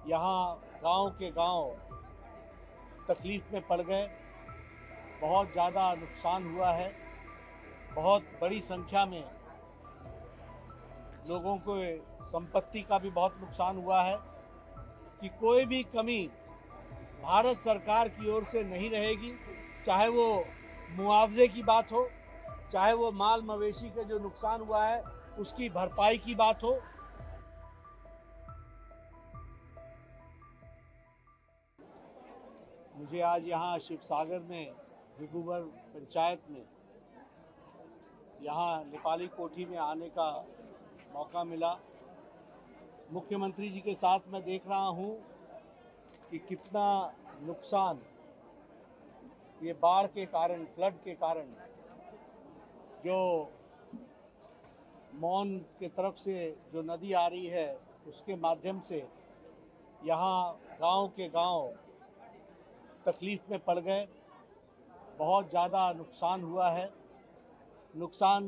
यहाँ गांव के गांव तकलीफ में पड़ गए। बहुत ज़्यादा नुकसान हुआ है। बहुत बड़ी संख्या में लोगों को संपत्ति का भी बहुत नुकसान हुआ है कि कोई भी कमी भारत सरकार की ओर से नहीं रहेगी, चाहे वो मुआवजे की बात हो, चाहे वो माल मवेशी का जो नुकसान हुआ है उसकी भरपाई की बात हो। मुझे आज यहाँ शिवसागर में भिगुवर पंचायत में यहाँ नेपाली कोठी में आने का मौका मिला। मुख्यमंत्री जी के साथ मैं देख रहा हूँ कि कितना नुकसान ये बाढ़ के कारण, फ्लड के कारण, जो मौन के तरफ से जो नदी आ रही है उसके माध्यम से यहाँ गांव के गांव तकलीफ में पड़ गए। बहुत ज़्यादा नुकसान हुआ है। नुकसान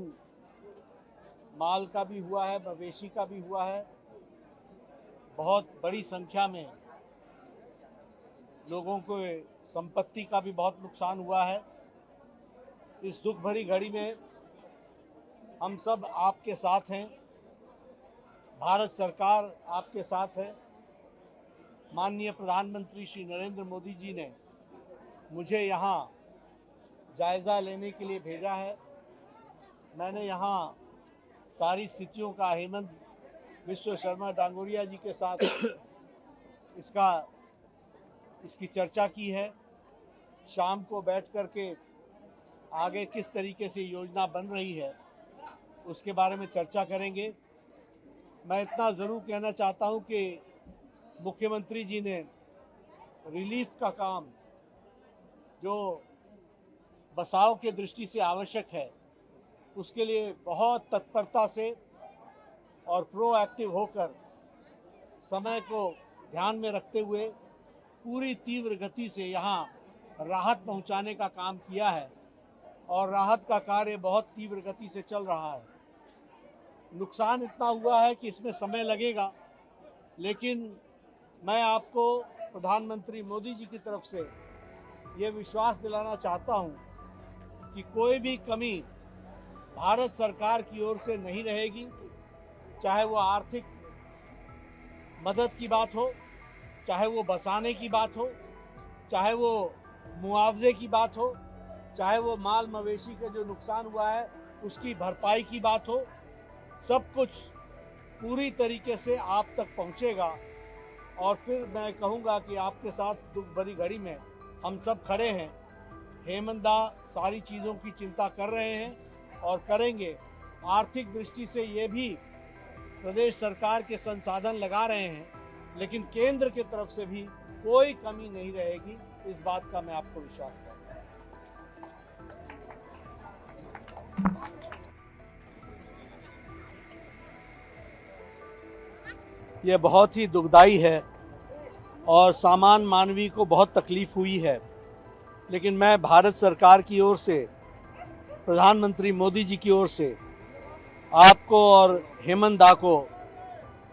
माल का भी हुआ है, मवेशी का भी हुआ है। बहुत बड़ी संख्या में लोगों को संपत्ति का भी बहुत नुकसान हुआ है। इस दुख भरी घड़ी में हम सब आपके साथ हैं। भारत सरकार आपके साथ है। माननीय प्रधानमंत्री श्री नरेंद्र मोदी जी ने मुझे यहाँ जायज़ा लेने के लिए भेजा है। मैंने यहाँ सारी स्थितियों का हेमंत बिस्वा शर्मा डांगोरिया जी के साथ इसकी चर्चा की है। शाम को बैठ कर के आगे किस तरीके से योजना बन रही है उसके बारे में चर्चा करेंगे। मैं इतना ज़रूर कहना चाहता हूँ कि मुख्यमंत्री जी ने रिलीफ का काम जो बचाव के दृष्टि से आवश्यक है उसके लिए बहुत तत्परता से और प्रोएक्टिव होकर समय को ध्यान में रखते हुए पूरी तीव्र गति से यहाँ राहत पहुँचाने का काम किया है और राहत का कार्य बहुत तीव्र गति से चल रहा है। नुकसान इतना हुआ है कि इसमें समय लगेगा, लेकिन मैं आपको प्रधानमंत्री मोदी जी की तरफ से ये विश्वास दिलाना चाहता हूँ कि कोई भी कमी भारत सरकार की ओर से नहीं रहेगी, चाहे वो आर्थिक मदद की बात हो, चाहे वो बसाने की बात हो, चाहे वो मुआवजे की बात हो, चाहे वो माल मवेशी का जो नुकसान हुआ है उसकी भरपाई की बात हो। सब कुछ पूरी तरीके से आप तक पहुंचेगा। और फिर मैं कहूंगा कि आपके साथ दुख भरी घड़ी में हम सब खड़े हैं। हेमंत दा सारी चीज़ों की चिंता कर रहे हैं और करेंगे। आर्थिक दृष्टि से ये भी प्रदेश सरकार के संसाधन लगा रहे हैं, लेकिन केंद्र की तरफ से भी कोई कमी नहीं रहेगी, इस बात का मैं आपको विश्वास करता हूँ। ये बहुत ही दुखदाई है और सामान्य मानवी को बहुत तकलीफ हुई है, लेकिन मैं भारत सरकार की ओर से, प्रधानमंत्री मोदी जी की ओर से आपको और हेमंत दा को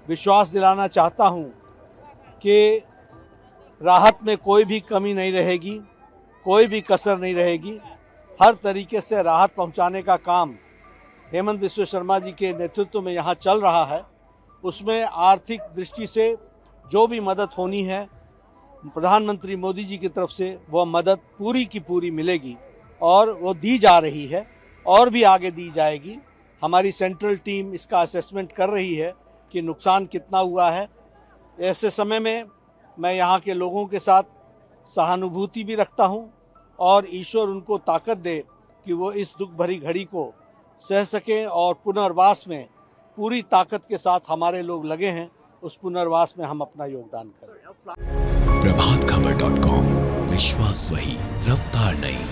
विश्वास दिलाना चाहता हूं कि राहत में कोई भी कमी नहीं रहेगी, कोई भी कसर नहीं रहेगी। हर तरीके से राहत पहुंचाने का काम हेमंत बिस्वा शर्मा जी के नेतृत्व में यहाँ चल रहा है। उसमें आर्थिक दृष्टि से जो भी मदद होनी है प्रधानमंत्री मोदी जी की तरफ से वह मदद पूरी की पूरी मिलेगी और वो दी जा रही है और भी आगे दी जाएगी। हमारी सेंट्रल टीम इसका असेसमेंट कर रही है कि नुकसान कितना हुआ है। ऐसे समय में मैं यहाँ के लोगों के साथ सहानुभूति भी रखता हूँ और ईश्वर उनको ताकत दे कि वो इस दुख भरी घड़ी को सह सकें और पुनर्वास में पूरी ताकत के साथ हमारे लोग लगे हैं। उस पुनर्वास में हम अपना योगदान करें। प्रभातखबर.com, विश्वास वही, रफ्तार नहीं।